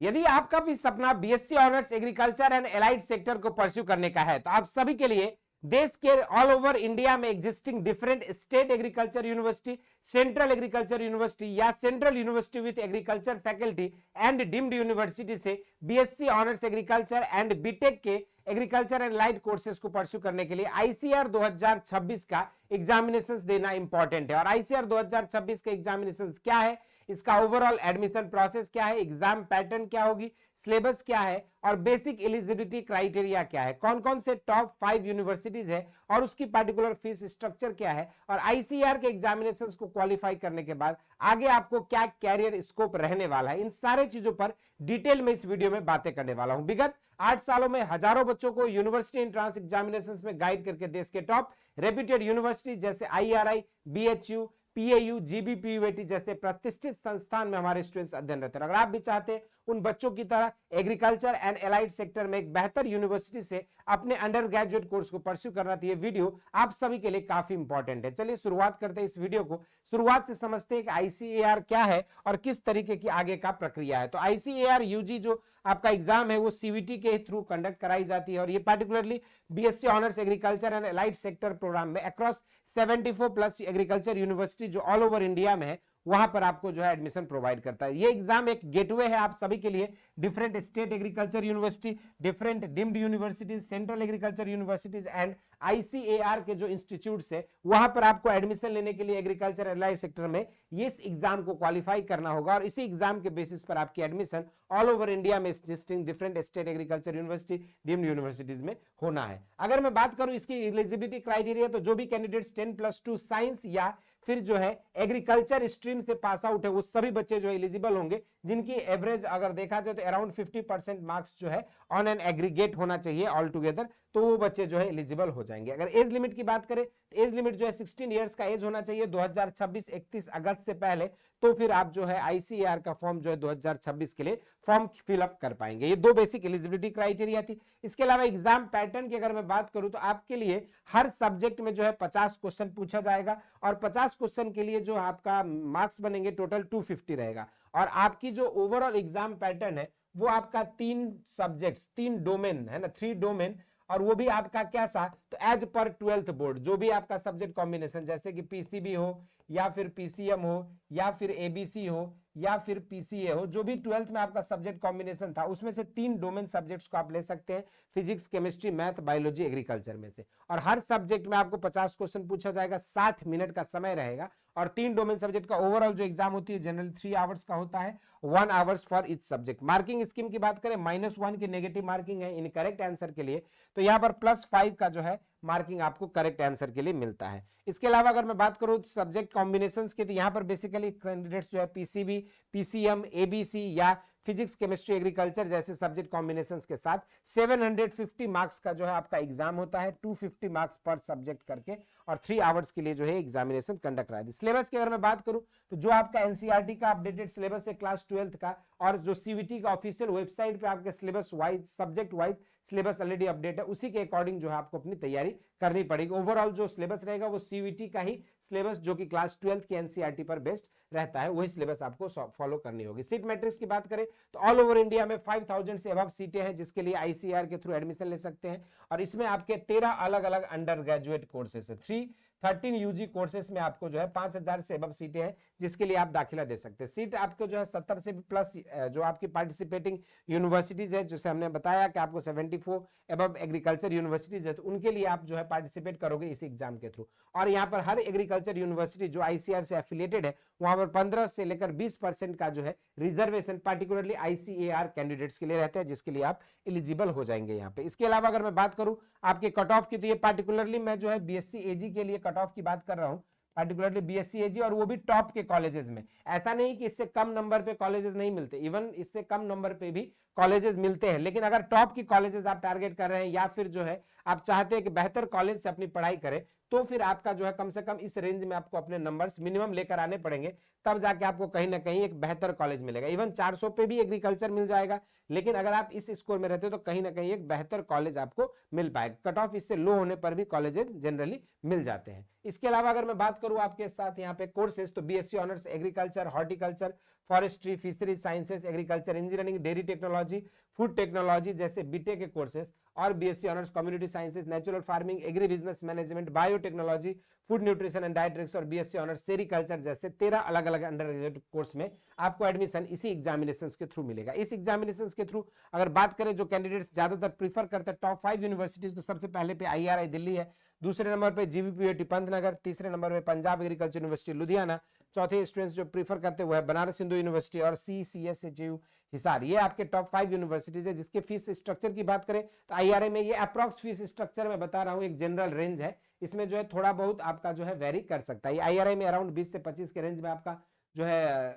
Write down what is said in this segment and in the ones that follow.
यदि आपका भी सपना BSc honours agriculture and allied sector को परस्यू करने का है तो आप सभी के लिए देश के ऑल ओवर इंडिया में existing different state agriculture university, central agriculture university या central university with agriculture faculty and deemed university से BSc honours agriculture and BTech के एग्रीकल्चर एंड लाइट कोर्सेज को परस्यू करने के लिए आईसीआर 2026 का एग्जामिनेशन देना इंपॉर्टेंट है। और आईसीआर 2026 का एग्जामिनेशन क्या है, इसका ओवरऑल एडमिशन प्रोसेस क्या है, एग्जाम पैटर्न क्या होगी, सिलेबस क्या है और बेसिक एलिजिबिलिटी क्राइटेरिया क्या है, कौन कौन से टॉप 5 यूनिवर्सिटीज है और उसकी पार्टिकुलर फीस स्ट्रक्चर क्या है, और आईसीआर के एग्जामिनेशन को क्वालिफाई करने के बाद आगे आपको क्या कैरियर स्कोप रहने वाला है, इन सारे चीजों पर डिटेल में इस वीडियो में बातें करने वाला हूं। विगत 8 सालों में हजारों बच्चों को यूनिवर्सिटी एंट्रेंस एग्जामिनेशन में गाइड करके देश के टॉप रेप्यूटेड यूनिवर्सिटी जैसे आईआरआई, बीएचयू, पीएयू, जीबीपीयूटी जैसे प्रतिष्ठित संस्थान में हमारे स्टूडेंट्स अध्ययनरत हैं। अगर आप भी चाहते हैं उन बच्चों की तरह एग्रीकल्चर एंड एलाइड सेक्टर में एक बेहतर यूनिवर्सिटी से अपने अंडर ग्रेजुएट कोर्स को परस्यू करना, तो ये वीडियो आप सभी के लिए काफी इंपॉर्टेंट है। चलिए शुरुआत करते हैं इस वीडियो को, शुरुआत से समझते हैं कि आईसीएआर क्या है और किस तरीके की आगे का प्रक्रिया है। तो आईसीएआर यूजी जो आपका एग्जाम है वो सीवीटी के थ्रू कंडक्ट कराई जाती है और ये particularly BSc honours agriculture and allied sector programme में अक्रॉस 74 प्लस एग्रीकल्चर यूनिवर्सिटी जो ऑल ओवर इंडिया में है वहां पर आपको जो है एडमिशन प्रोवाइड करता है। ये एग्जाम एक गेटवे है आप सभी के लिए different state agriculture university, different deemed universities, central agriculture universities and ICAR के जो इंस्टीट्यूट्स है वहां पर आपको एडमिशन लेने के लिए एग्रीकल्चर एलाइड सेक्टर में ये इस एग्जाम को क्वालिफाई करना होगा और इसी एग्जाम के बेसिस पर आपकी एडमिशन ऑल ओवर इंडिया में existing different state agriculture university, deemed universities में होना है। अगर मैं बात करूं इसकी एलिजिबिलिटी क्राइटेरिया, तो जो भी कैंडिडेट्स 10+2 साइंस या फिर जो है एग्रीकल्चर स्ट्रीम से पास आउट है वो सभी बच्चे जो है एलिजिबल होंगे, जिनकी एवरेज अगर देखा जाए तो अराउंड 50% मार्क्स जो है ऑन एन एग्रीगेट होना चाहिए ऑल टुगेदर, तो वो बच्चे जो है एलिजिबल हो जाएंगे। अगर एज लिमिट की बात करें तो एज लिमिट जो है 16 इयर्स का एज होना चाहिए 2026 31 अगस्त से पहले, तो फिर आप जो है आईसीएआर का फॉर्म जो है 2026 के लिए फॉर्म फिलअप कर पाएंगे। ये दो बेसिक एलिजिबिलिटी क्राइटेरिया थी। इसके अलावा एग्जाम पैटर्न की अगर मैं बात करूं तो आपके लिए हर सब्जेक्ट में जो है 50 क्वेश्चन पूछा जाएगा और 50 क्वेश्चन के लिए जो आपका मार्क्स बनेंगे टोटल 250 रहेगा। और आपकी जो ओवरऑल एग्जाम पैटर्न है वो आपका 3 सब्जेक्ट्स, 3 डोमेन है ना, 3 डोमेन, और वो भी आपका कैसा, तो एज पर 12th बोर्ड जो भी आपका सब्जेक्ट कॉम्बिनेशन जैसे कि पीसीबी हो या फिर पीसीएम हो या फिर एबीसी हो या फिर पीसीए हो, जो भी 12th में आपका सब्जेक्ट कॉम्बिनेशन था उसमें से 3 डोमेन सब्जेक्ट्स को आप ले सकते हैं, physics, chemistry, math, biology, agriculture में से। और हर सब्जेक्ट में आपको 50 क्वेश्चन पूछा जाएगा, 60 मिनट का समय रहेगा और 3 डोमेन सब्जेक्ट का ओवरऑल जो एग्जाम होती है जनरली 3 आवर्स का होता है, 1 hours for each subject. Marking scheme की बात करें -1 की नेगेटिव मार्किंग है इन करेक्ट आंसर के लिए, तो यहाँ पर +5 का जो है मार्किंग आपको करेक्ट आंसर के लिए मिलता है। इसके अलावा अगर मैं बात करूं सब्जेक्ट कॉम्बिनेशंस की, तो यहाँ पर बेसिकली कैंडिडेट्स जो है पीसीबी, पीसीएम, एबीसी या फिजिक्स, केमिस्ट्री, एग्रीकल्चर जैसे सब्जेक्ट कॉम्बिनेशंस के साथ 750 मार्क्स का जो है आपका एग्जाम होता है, 250 मार्क्स पर सब्जेक्ट करके, और 3 आवर्स के लिए जो है एग्जामिनेशन कंडक्ट कराती है। सिलेबस की अगर मैं बात करूं तो जो आपका एनसीईआरटी का अपडेटेड सिलेबस है क्लास 12th का, और जो सीवीटी का ऑफिशियल वेबसाइट पे आपके syllabus wise, subject wise syllabus already update है, उसी के अकॉर्डिंग जो है आपको अपनी तैयारी करनी पड़ेगी। ओवरऑल जो सिलेबस रहेगा वो सीवीटी का ही सिलेबस जो कि क्लास 12th की एनसीईआरटी पर बेस्ड रहता है, वही सिलेबस आपको फॉलो करनी होगी। सीट मैट्रिक्स की बात करें तो ऑल ओवर इंडिया में 5000 से अबव सीटें हैं जिसके लिए आईसीएआर के थ्रू एडमिशन ले सकते हैं, और इसमें आपके 13 अलग अलग अंडर ग्रेजुएट कोर्सेस है। 13 यूजी कोर्सेस में आपको जो है 5000 से अबव सीटें हैं जिसके लिए आप दाखिला दे सकते हैं। सीट आपको जो है 70 से भी प्लस जो आपकी पार्टिसिपेटिंग यूनिवर्सिटीज है, जैसे हमने बताया कि आपको 74 अबव एग्रीकल्चर यूनिवर्सिटीज है, तो उनके लिए आप जो है पार्टिसिपेट करोगे इस एग्जाम के थ्रू। और यहाँ पर हर एग्रीकल्चर यूनिवर्सिटी जो आईसीएआर से एफिलिएटेड है वहां पर 15 से लेकर 20% का जो है रिजर्वेशन पार्टिकुलरली आईसीएआर कैंडिडेट्स के लिए रहता है, जिसके लिए आप एलिजिबल हो जाएंगे यहाँ पे। इसके अलावा अगर मैं बात करूं आपके कट ऑफ की, तो ये पार्टिकुलरली मैं जो है बीएससी एजी के लिए कट ऑफ की बात कर रहा हूं, पार्टिकुलरली बीएससी एजी, और वो भी टॉप के कॉलेजेस में। ऐसा नहीं कि इससे कम नंबर पे कॉलेजेस नहीं मिलते, इवन इससे कम नंबर पे भी कॉलेजेस मिलते हैं, लेकिन अगर टॉप की कॉलेजेस आप टारगेट कर रहे हैं या फिर जो है आप चाहते हैं कि बेहतर कॉलेज से अपनी पढ़ाई करें, तो फिर आपका जो है कम से कम इस रेंज में आपको अपने नंबर्स मिनिमम लेकर आने पड़ेंगे, तब जाके आपको कहीं ना कहीं एक बेहतर कॉलेज मिलेगा। इवन 400 पे भी एग्रीकल्चर मिल जाएगा, लेकिन अगर आप इस स्कोर में रहते हो तो कहीं ना कहीं एक बेहतर कॉलेज आपको मिल पाएगा। कट ऑफ इससे लो होने पर भी कॉलेजेस जनरली मिल जाते हैं। इसके अलावा अगर मैं बात करूं आपके साथ यहाँ पे कोर्सेज, तो BSc honours agriculture, horticulture, forestry, fishery sciences, agriculture engineering, dairy technology, food technology जैसे बीटेक के कोर्सेज, और BSc honours community sciences, natural farming, agri business management, biotechnology, food nutrition and dietetics और बीएससी ऑनर्स सेरिकल्चर जैसे 13 अलग अलग under graduate course में आपको admission इसी एग्जामिनेशन के थ्रू मिलेगा। इस एग्जामिनेशन के थ्रू अगर बात करें जो कैंडिडेट्स ज्यादातर प्रीफर करते हैं टॉप 5 यूनिवर्सिटीज, तो सबसे पहले पे आईआरआई दिल्ली है, दूसरे नंबर पे जीबीपीयूटी पंतनगर, तीसरे नंबर पे पंजाब एग्रीकल्चर यूनिवर्सिटी लुधियाना, चौथे स्टूडेंट्स जो प्रीफर करते हैं वो है बनारस हिंदू यूनिवर्सिटी और CCSHU हिसार। ये आपके टॉप 5 यूनिवर्सिटीज है। जिसके फीस स्ट्रक्चर की बात करें तो आईआरआई में ये अप्रॉक्स फीस स्ट्रक्चर मैं बता रहा हूँ, एक जनरल रेंज है, इसमें जो है थोड़ा बहुत आपका जो है वेरी कर सकता है। आईआरआई में अराउंड 20 से 25 के रेंज में आपका जो है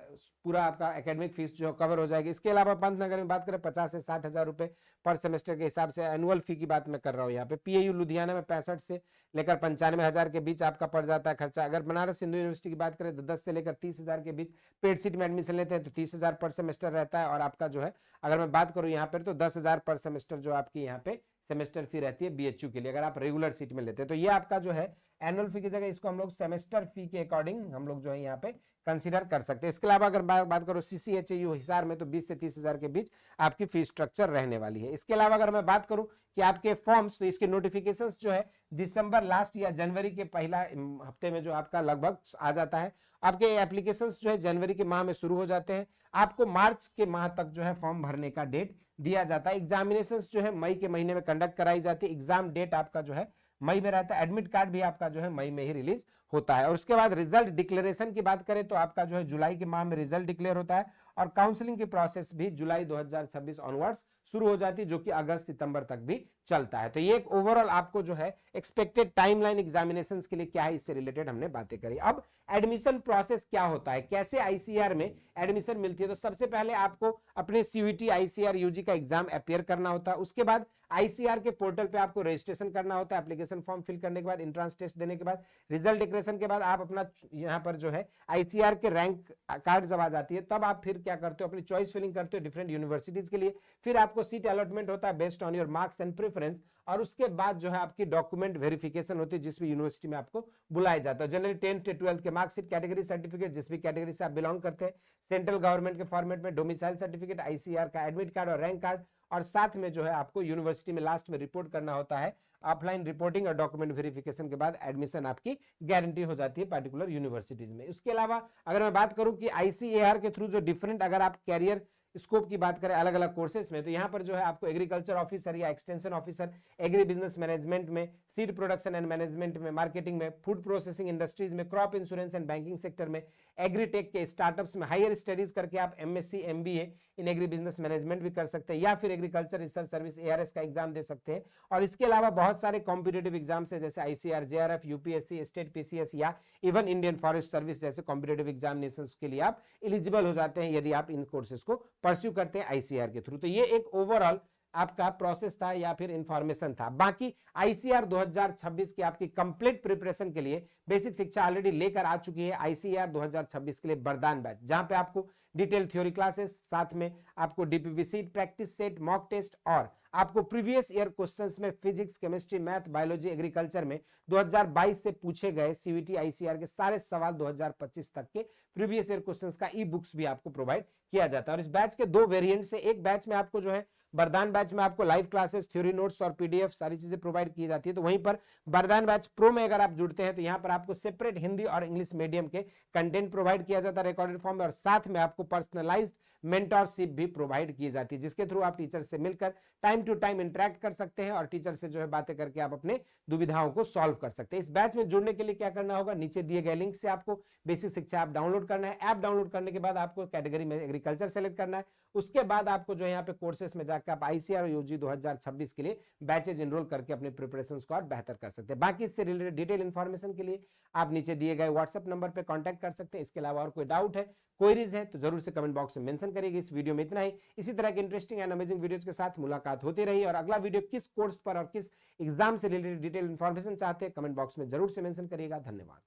पूरा आपका एकेडमिक फीस जो कवर हो जाएगी। इसके अलावा पंतनगर में बात करें 50 से 60 हजार रुपए पर सेमेस्टर के हिसाब से एनुअल फी की बात मैं कर रहा हूँ यहाँ पे। पीएयू लुधियाना में 65 से लेकर 95 हजार के बीच आपका पड़ जाता है खर्चा। अगर बनारस हिंदू यूनिवर्सिटी की बात करें तो 10 से लेकर 30 हजार के बीच, पेड सीट में एडमिशन लेते हैं तो 30 हजार पर सेमेस्टर रहता है। और आपका जो है अगर मैं बात करूँ यहाँ पर तो 10 हजार पर सेमेस्टर जो आपकी यहाँ पे सेमेस्टर फी रहती है बीएचयू के लिए, अगर आप रेगुलर सीट में लेते हैं। तो ये आपका जो है एनुअल फी की जगह इसको हम लोग सेमेस्टर फी के अकॉर्डिंग हम लोग जो है यहाँ पे कंसीडर कर सकते हैं। इसके अलावा अगर बात करो CCHU हिसार में तो 20 से 30 हजार के बीच आपकी फी स्ट्रक्चर रहने वाली है। इसके अलावा अगर मैं बात करूं कि आपके फॉर्म्स, तो इसके नोटिफिकेशंस जो है दिसंबर लास्ट या जनवरी के पहला हफ्ते में जो आपका लगभग आ जाता है। आपके एप्लीकेशंस जो है जनवरी के माह में शुरू हो जाते हैं, आपको मार्च के माह तक जो है फॉर्म भरने का डेट दिया जाता है। एग्जामिनेशन जो है मई के महीने में कंडक्ट कराई जाती है। एग्जाम डेट आपका जो है मई में रहता है। एडमिट कार्ड भी आपका जो है मई में ही रिलीज होता है। और उसके बाद रिजल्ट डिक्लेरेशन की बात करें तो आपका जो है जुलाई के माह में रिजल्ट डिक्लेयर होता है और काउंसलिंग की प्रोसेस भी जुलाई 2026 ऑनवर्ड्स शुरू हो जाती है, जो कि अगस्त सितंबर तक भी चलता है। तो ये एक ओवरऑल आपको जो है एक्सपेक्टेड टाइमलाइन एग्जामिनेशंस के लिए क्या है, इससे रिलेटेड हमने बातें करी। अब एडमिशन प्रोसेस क्या होता है, कैसे आईसीआर में एडमिशन मिलती है। तो सबसे पहले आपको अपने सीयूईटी आईसीआर यूजी का एग्जाम अपियर करना होता है। उसके बाद आईसीआर के पोर्टल पे आपको रजिस्ट्रेशन करना होता है। एप्लीकेशन फॉर्म फिल करने के बाद, एंट्रेंस टेस्ट देने के बाद, रिजल्ट डिक्लेरेशन के बाद आप अपना यहाँ पर जो है आईसीआर के रैंक कार्ड जब आ जाती है तब आप फिर क्या करते हो, अपनी चॉइस फिलिंग करते हो डिफरेंट यूनिवर्सिटीज के लिए। फिर आपको सीट अलॉटमेंट होता है based on your marks and preference. और उसके बाद जो है आपकी डॉक्यूमेंट वेरिफिकेशन होती है जिस भी यूनिवर्सिटी में आपको बुलाया जाता है। जनरली 10th से 12th के मार्कशीट, कैटेगरी सर्टिफिकेट जिस भी कैटेगरी से आप बिलोंग करते हैं, सेंट्रल गवर्नमेंट के फॉर्मेट में डोमिसाइल सर्टिफिकेट, आईसीआर का एडमिट कार्ड और रैंक कार्ड, और साथ में जो है आपको यूनिवर्सिटी में लास्ट में रिपोर्ट करना होता है। ऑफलाइन रिपोर्टिंग और डॉक्यूमेंट वेरिफिकेशन के बाद एडमिशन आपकी गारंटी हो जाती है पर्टिकुलर यूनिवर्सिटीज में। उसके अलावा अगर मैं बात करूं कि आईसीएआर के थ्रू जो डिफरेंट अगर आप कैरियर स्कोप की बात करें अलग अलग कोर्सेज में, तो यहाँ पर जो है आपको एग्रीकल्चर ऑफिसर या extension officer, agree business management में, सीड प्रोडक्शन एंड मैनेजमेंट में, मार्केटिंग में, फूड प्रोसेसिंग इंडस्ट्रीज में, crop insurance and banking sector में, एग्रीटेक के स्टार्टअप्स में, हायर स्टडीज करके आप MSc MBA in agree business management भी कर सकते हैं, या फिर एग्रीकल्चर रिसर्च सर्विस एआरएस का एग्जाम दे सकते हैं। और इसके अलावा बहुत सारे कॉम्पिटेटिव एग्जाम्स है जैसे ICR, JRF, UPSC, state PCS या इवन इंडियन फॉरेस्ट सर्विस जैसे कॉम्पिटेटिव एग्जामिनेशंस के लिए आप एलिजिबल हो जाते हैं यदि आप इन कोर्सेज को परस्यू करते हैं आईसीआर के थ्रू। तो ये एक ओवरऑल आपका प्रोसेस था या फिर इंफॉर्मेशन था। बाकी आईसीआर 2026 की आपकी कंप्लीट प्रिपरेशन के लिए बेसिक शिक्षा ऑलरेडी लेकर आ चुकी है आईसीआर 2026 के लिए वरदान बैच, जहां पे आपको डिटेल थ्योरी क्लासेस, साथ में आपको DPP sheet, practice set, mock test और आपको प्रीवियस ईयर क्वेश्चंस में physics, chemistry, math, biology, agriculture में 2022 से पूछे गए सीयूईटी आईसीआर के सारे सवाल 2025 तक के प्रीवियस ईयर क्वेश्चंस का ई बुक्स भी आपको प्रोवाइड किया जाता है। और इस बैच के दो वेरिएंट से, एक बैच में आपको जो है वरदान बैच में आपको लाइव क्लासेस, थ्योरी नोट्स और पीडीएफ सारी चीजें प्रोवाइड की जाती है। तो वहीं पर वरदान बैच प्रो में अगर आप जुड़ते हैं तो यहाँ पर आपको सेपरेट हिंदी और इंग्लिश मीडियम के कंटेंट प्रोवाइड किया जाता है रिकॉर्डेड फॉर्म में, और साथ में आपको पर्सनलाइज्ड मेंटरशिप भी प्रोवाइड की जाती है, जिसके थ्रू आप टीचर से मिलकर टाइम टू टाइम इंटरेक्ट कर सकते हैं और टीचर से जो है बातें करके आप अपने दुविधाओं को सॉल्व कर सकते हैं। इस बैच में जुड़ने के लिए क्या करना होगा, नीचे दिए गए लिंक से आपको बेसिक शिक्षा ऐप डाउनलोड करना है। ऐप डाउनलोड करने के बाद आपको कैटेगरी में एग्रीकल्चर सेलेक्ट करना है। उसके बाद आपको जो है यहाँ पे कोर्सेस में जाकर आप आईसीआर और यूजी 2026 के लिए बैचेज एनरोल करके अपने प्रिपरेशन को और बेहतर कर सकते हैं। बाकी इससे रिलेटेड डिटेल इन्फॉर्मेशन के लिए आप नीचे दिए गए व्हाट्सएप नंबर पे कांटेक्ट कर सकते हैं। इसके अलावा और कोई डाउट है, क्वेरीज है तो जरूर से कमेंट बॉक्स में मेंशन करिएगा। इस वीडियो में इतना ही। इसी तरह के इंटरेस्टिंग एंड अमेजिंग वीडियोज के साथ मुलाकात होती रही। और अगला वीडियो किस कोर्स पर और किस एग्जाम से रिलेटेड डिटेल इन्फॉर्मेशन चाहते हैं कमेंट बॉक्स में जरूर से मेंशन करिएगा। धन्यवाद।